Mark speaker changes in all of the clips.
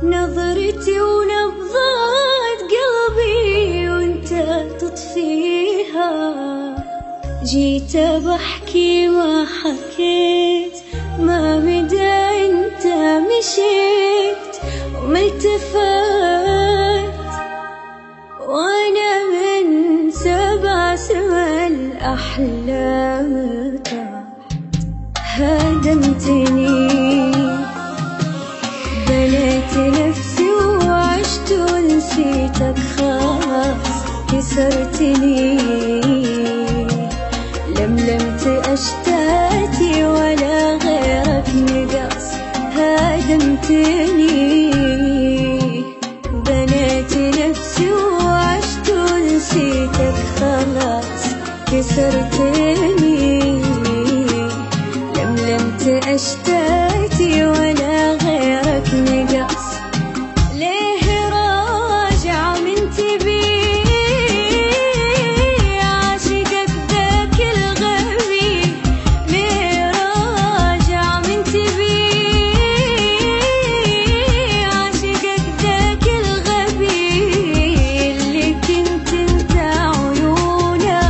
Speaker 1: نظرتي ونبضات قلبي وانت تطفيها، جيت بحكي ما حكيت، ما مدى انت مشيت وما التفت، وانا من سبع سما الاحلام طاحت هدمتني، بنيت نفسي وعشت ونسيتك خلاص كسرتني، لملمت أشتاتي ولا غيرك نقص هدمتني، بنيت نفسي وعشت ونسيتك خلاص كسرتني، لملمت أشتاتي ولا غيرك نقص. ليه راجع من تبي عاشقك ذاك الغبي، ليه راجع من تبي عاشقك ذاك الغبي، اللي كنت انت عيونه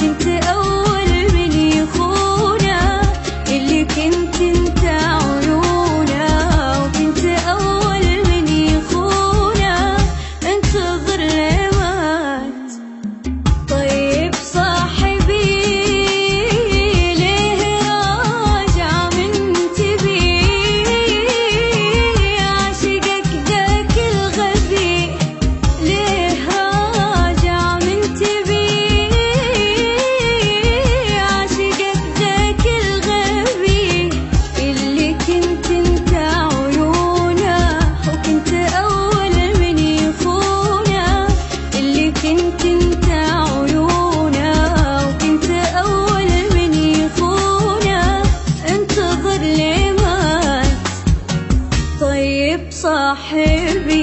Speaker 1: كنت اول من يخونه، اللي كنت انت عيونه وكنت اول من يخونه، انتظر لمات. طيب صاحبي ليه راجع من تبي عاشقك ذاك الغبي، ليه راجع من تبي عاشقك ذاك الغبي، اللي كنت انت عيونه وكنت اول من يخونه، اللي كنت انت عيونه وكنت اول من يخونه، انتظر لمات. طيب صاحبي